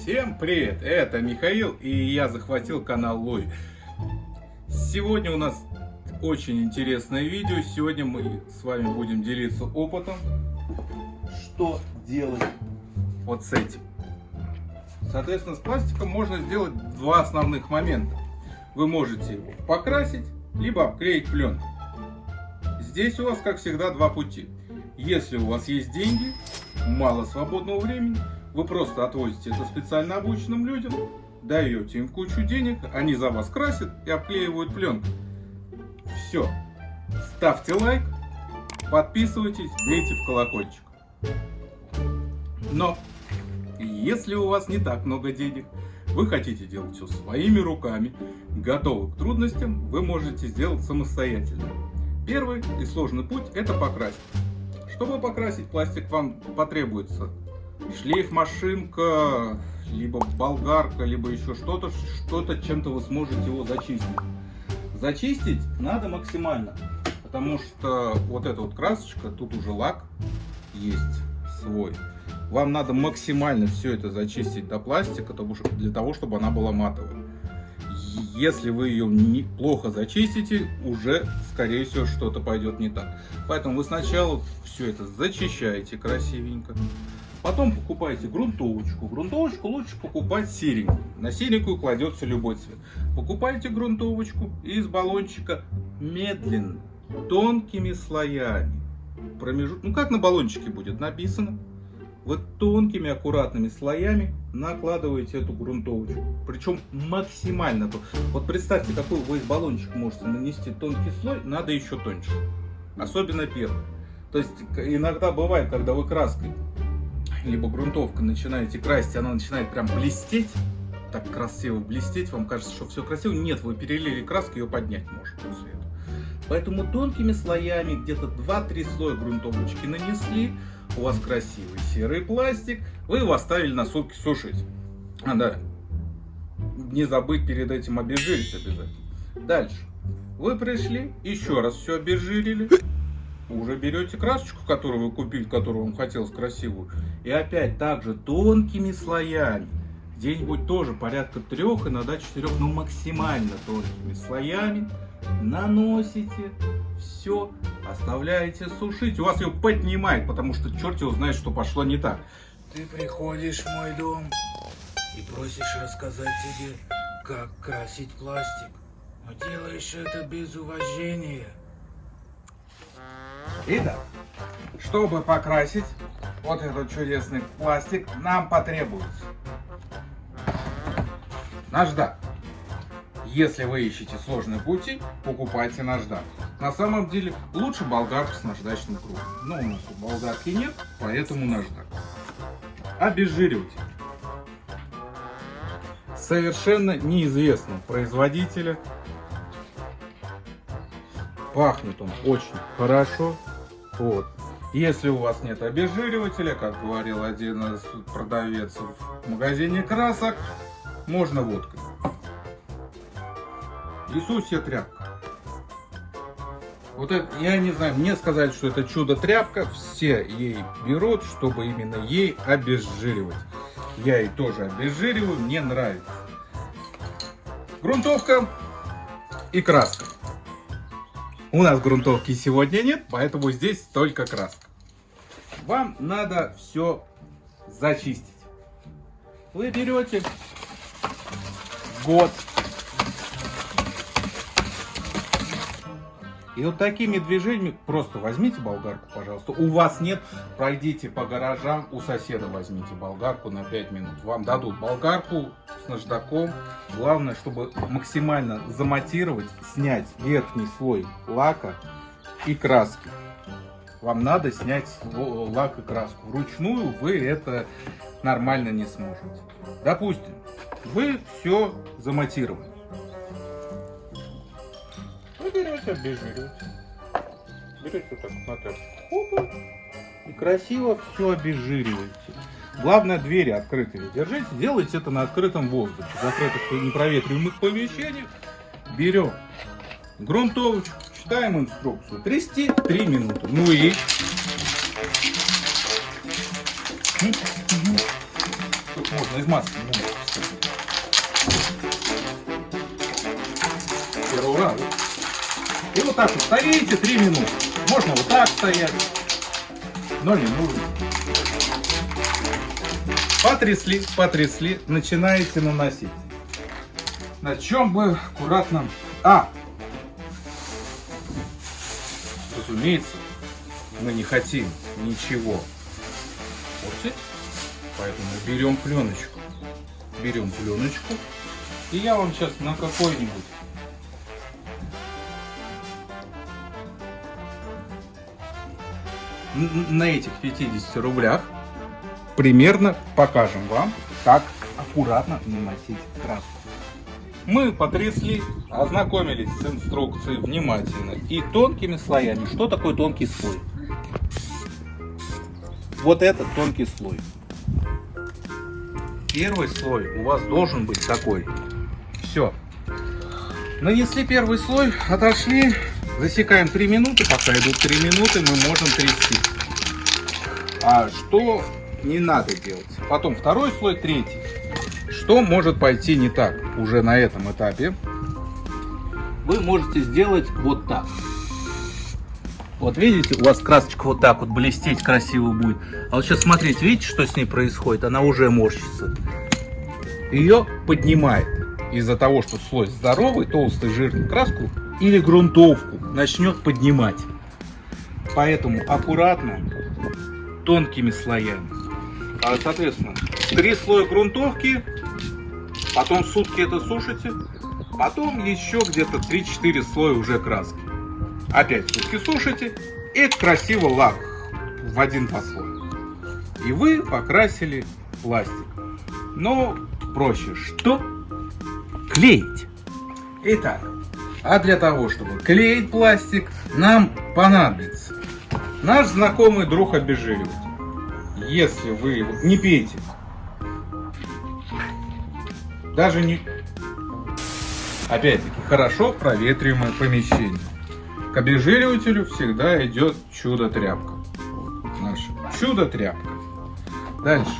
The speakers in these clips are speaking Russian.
Всем привет! Это Михаил, и я захватил канал Луи. Сегодня у нас очень интересное видео. Сегодня мы с вами будем делиться опытом, что делать вот с этим. Соответственно, с пластиком можно сделать два основных момента. Вы можете его покрасить, либо обклеить пленкой. Здесь у вас, как всегда, два пути. Если у вас есть деньги, мало свободного времени, вы просто отвозите это специально обученным людям, даете им кучу денег, они за вас красят и обклеивают пленку. Все. Ставьте лайк, подписывайтесь, бейте в колокольчик. Но, если у вас не так много денег, вы хотите делать все своими руками, готовы к трудностям, вы можете сделать самостоятельно. Первый и сложный путь – это покрасить. Чтобы покрасить пластик, вам потребуется шлейф-машинка, либо болгарка, либо еще что-то, чем-то вы сможете его зачистить. Зачистить надо максимально, потому что вот эта вот красочка, тут уже лак есть свой. Вам надо максимально все это зачистить до пластика, для того, чтобы она была матовой. Если вы ее плохо зачистите, уже, скорее всего, что-то пойдет не так. Поэтому вы сначала все это зачищаете красивенько. Потом покупаете грунтовочку. Грунтовочку лучше покупать серенькую. На серенькую кладется любой цвет. Покупайте грунтовочку и из баллончика медленно, тонкими слоями. Ну как на баллончике будет написано. Вы тонкими, аккуратными слоями накладываете эту грунтовочку. Причем максимально. Вот представьте, какой вы из баллончика можете нанести тонкий слой, надо еще тоньше. Особенно первый. То есть иногда бывает, когда вы краской, либо грунтовкой начинаете красить, она начинает прям блестеть. Так красиво блестеть, вам кажется, что все красиво. Нет, вы перелили краску, ее поднять можно после этого. Поэтому тонкими слоями, где-то 2-3 слоя грунтовочки нанесли. У вас красивый серый пластик, вы его оставили на сутки сушить. Да, не забыть перед этим обезжирить обязательно. Дальше. Вы пришли, еще раз все обезжирили. Уже берете красочку, которую вы купили, которую вам хотелось красивую. И опять также тонкими слоями. Где-нибудь тоже порядка 3, иногда 4, но максимально тонкими слоями наносите все, оставляете сушить. У вас ее поднимает, потому что черт его знает, что пошло не так. Ты приходишь в мой дом и просишь рассказать тебе, как красить пластик, но делаешь это без уважения. Итак, чтобы покрасить вот этот чудесный пластик, нам потребуется наждак. Если вы ищете сложные пути, покупайте наждак. На самом деле лучше болгарку с наждачным кругом. Но у нас тут болгарки нет, поэтому наждак. Обезжириватель. Совершенно неизвестного производителя. Пахнет он очень хорошо. Вот. Если у вас нет обезжиривателя, как говорил один из продавец в магазине красок, можно водкой. Иисусья тряпка. Вот это, я не знаю, мне сказали, что это чудо-тряпка, все ей берут, чтобы именно ей обезжиривать. Я ей тоже обезжириваю, мне нравится. Грунтовка и краска. У нас грунтовки сегодня нет, поэтому здесь только краска. Вам надо все зачистить. Вы берете год. И вот такими движениями просто возьмите болгарку, пожалуйста. У вас нет, пройдите по гаражам, у соседа возьмите болгарку на 5 минут. Вам дадут болгарку с наждаком. Главное, чтобы максимально заматировать, снять верхний слой лака и краски. Вам надо снять лак и краску. Вручную вы это нормально не сможете. Допустим, вы все заматировали. Вы берете обезжириватель. Берете вот так на тряпку. И красиво все обезжириваете. Главное, двери открытыми держите. Делайте это на открытом воздухе. В закрытых непроветриваемых помещениях. Берем грунтовочку. Читаем инструкцию. Трясти 3 минуты. Ну и... Можно из маски. Первый раз. И вот так вот стоите 3 минуты. Можно вот так стоять. Но не нужно. Потрясли, потрясли. Начинаете наносить. На чем бы аккуратно... Разумеется, мы не хотим ничего портить. Поэтому берем пленочку. Берем пленочку. И я вам сейчас на какой-нибудь на этих 50 рублях примерно покажем вам, как аккуратно наносить краску. Мы потрясли, ознакомились с инструкцией внимательно и тонкими слоями. Что такое тонкий слой? Вот это тонкий слой. Первый слой у вас должен быть такой. Все. Нанесли первый слой, отошли. Засекаем 3 минуты. Пока идут 3 минуты, мы можем трясти. А что не надо делать? Потом второй слой, третий. Что может пойти не так уже на этом этапе? Вы можете сделать вот так. Вот видите, у вас красочка вот так вот блестеть красиво будет. А вот сейчас смотрите, видите, что с ней происходит? Она уже морщится. Ее поднимает. Из-за того, что слой здоровый, толстый, жирный, краску или грунтовку начнет поднимать. Поэтому аккуратно, тонкими слоями. Соответственно, 3 слоя грунтовки, потом сутки это сушите, потом еще где-то 3-4 слоя уже краски. Опять сутки сушите и красиво лак в один послой. И вы покрасили пластик. Но проще что? Клеить. Итак, а для того, чтобы клеить пластик, нам понадобится наш знакомый друг обезжириватель. Если вы его не пейте, даже не... Опять-таки, хорошо проветриваемое помещение. К обезжиривателю всегда идет чудо-тряпка. Вот наша чудо-тряпка. Дальше.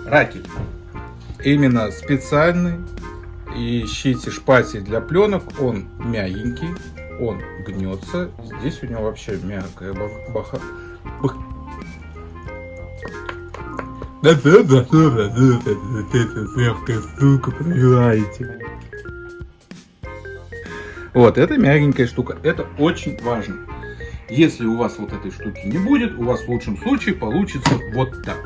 Ракель. Именно специальный. Ищите шпатель для пленок. Он мягенький. Он гнется. Здесь у него вообще мягкая баха. Мягкая штука, понимаете? Вот, это мягенькая штука. Это очень важно. Если у вас вот этой штуки не будет, у вас в лучшем случае получится вот так.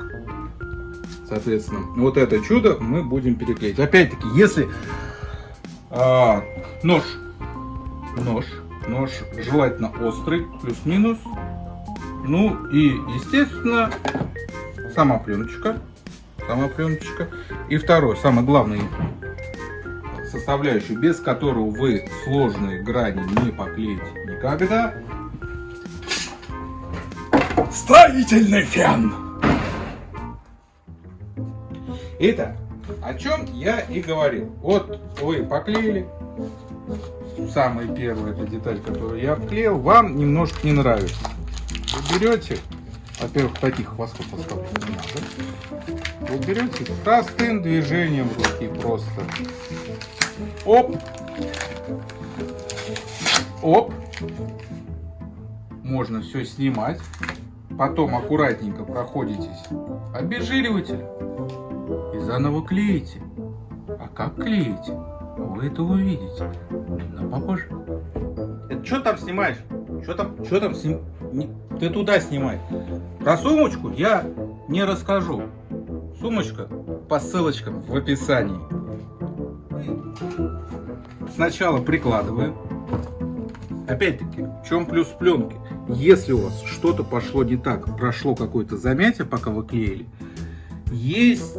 Соответственно, вот это чудо мы будем переклеить. Опять-таки, если нож желательно острый, плюс-минус. Ну и, естественно, сама пленочка. И второй, самый главный составляющий, без которого вы сложные грани не поклеите никогда. Строительный фен! Итак, о чем я и говорил. Вот вы поклеили. Самая первая эта деталь, которую я обклеил, вам немножко не нравится. Вы берете, во-первых, таких хвостов поставить не надо. Вы берете простым движением руки просто. Оп. Оп. Можно все снимать. Потом аккуратненько проходитесь обезжириватель и заново клеите. А как клеите? Вы это увидите. Но попозже. Это что там снимаешь? Что там Ты туда снимай. Про сумочку я не расскажу. Сумочка по ссылочкам в описании. Сначала прикладываем. Опять-таки, в чем плюс пленки? Если у вас что-то пошло не так, прошло какое-то замятие, пока вы клеили, есть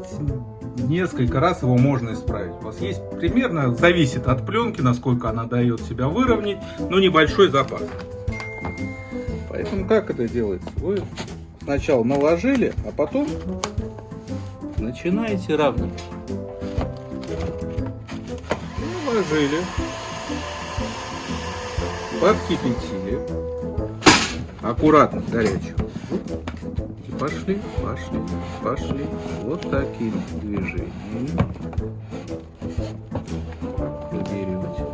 несколько раз его можно исправить. У вас есть примерно, зависит от пленки, насколько она дает себя выровнять, но небольшой запас. Поэтому как это делается? Вы сначала наложили, а потом начинаете равнять. Наложили, подкипятили, аккуратно горячую. Пошли, пошли, пошли. Вот такими движениями. Вы берете,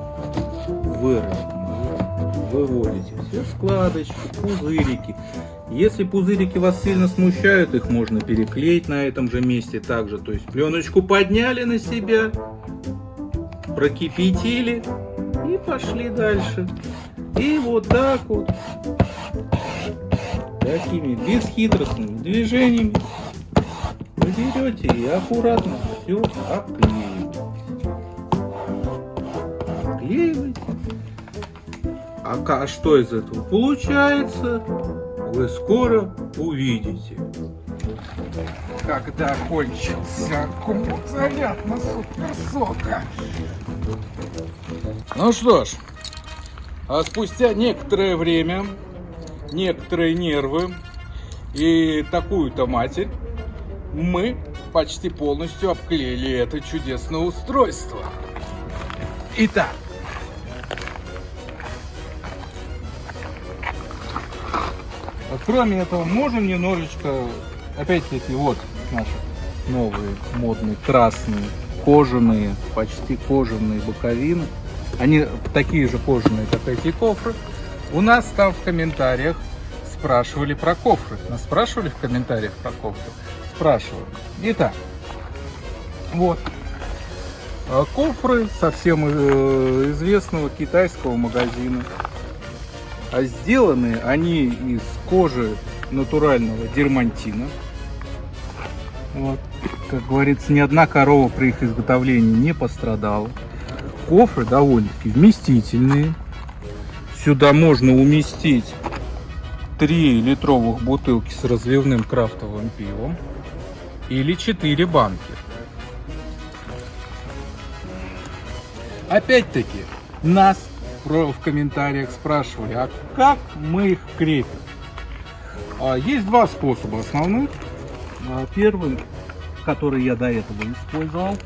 выровняете, выводите все складочки, пузырики. Если пузырики вас сильно смущают, их можно переклеить на этом же месте также. То есть пленочку подняли на себя, прокипятили и пошли дальше. И вот так вот, такими бесхитростными движениями вы берете и аккуратно все обклеиваете. Обклеиваете. А что из этого получается, вы скоро увидите. Когда кончился заряд на суперсока. Ну что ж, а спустя некоторое время, некоторые нервы и такую-то матерь, мы почти полностью обклеили это чудесное устройство. Итак, кроме этого, можем немножечко, опять-таки, вот наши новые модные красные кожаные, почти кожаные боковины. Они такие же кожаные, как эти кофры. У нас там в комментариях спрашивали про кофры. Нас спрашивали в комментариях про кофры? Спрашивали. Итак, вот. Кофры совсем известного китайского магазина. А сделаны они из кожи натурального дермантина. Вот. Как говорится, ни одна корова при их изготовлении не пострадала. Кофры довольно-таки вместительные. Сюда можно уместить 3 литровых бутылки с разливным крафтовым пивом или 4 банки. Опять-таки, нас в комментариях спрашивали, а как мы их крепим? Есть два способа основных. Первый, который я до этого использовал.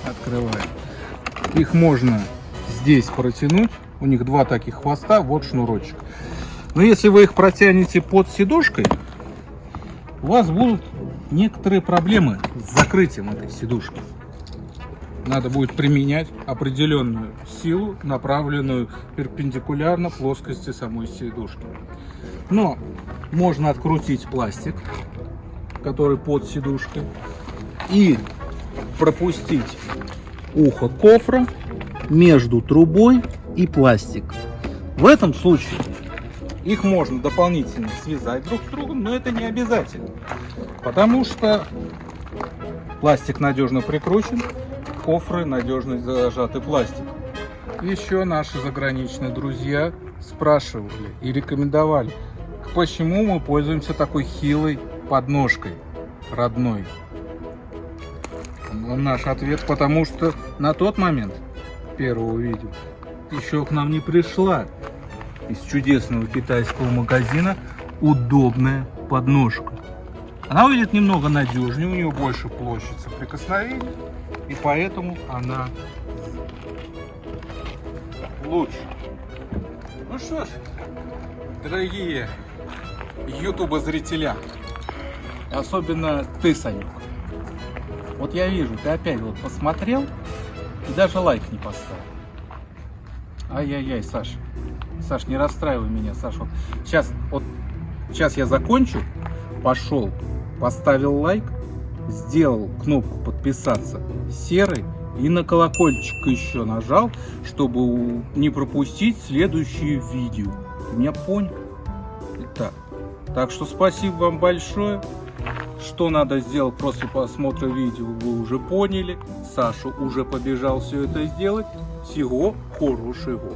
Открываем. Их можно здесь протянуть. У них два таких хвоста, вот шнурочек. Но если вы их протянете под сидушкой, у вас будут некоторые проблемы с закрытием этой сидушки. Надо будет применять определенную силу, направленную перпендикулярно плоскости самой сидушки. Но можно открутить пластик, который под сидушкой, и пропустить ухо кофра между трубой и пластик. В этом случае их можно дополнительно связать друг с другом, но это не обязательно, потому что пластик надежно прикручен, кофры надежно зажаты пластиком. Еще наши заграничные друзья спрашивали и рекомендовали, почему мы пользуемся такой хилой подножкой родной. Наш ответ: потому что на тот момент первого видео еще к нам не пришла из чудесного китайского магазина удобная подножка. Она выглядит немного надежнее, у нее больше площадь соприкосновения, и поэтому она лучше. Ну что ж, дорогие ютубо-зрителя, особенно ты, Санек, вот я вижу, ты опять вот посмотрел и даже лайк не поставил. Ай-яй-яй, Саш. Саш, не расстраивай меня, Саш. Вот сейчас я закончу, пошел, поставил лайк, сделал кнопку подписаться серой и на колокольчик еще нажал, чтобы не пропустить следующие видео. Ты меня понял? Итак, так что спасибо вам большое. Что надо сделать после просмотра видео, вы уже поняли. Саша уже побежал все это сделать. Всего хорошего.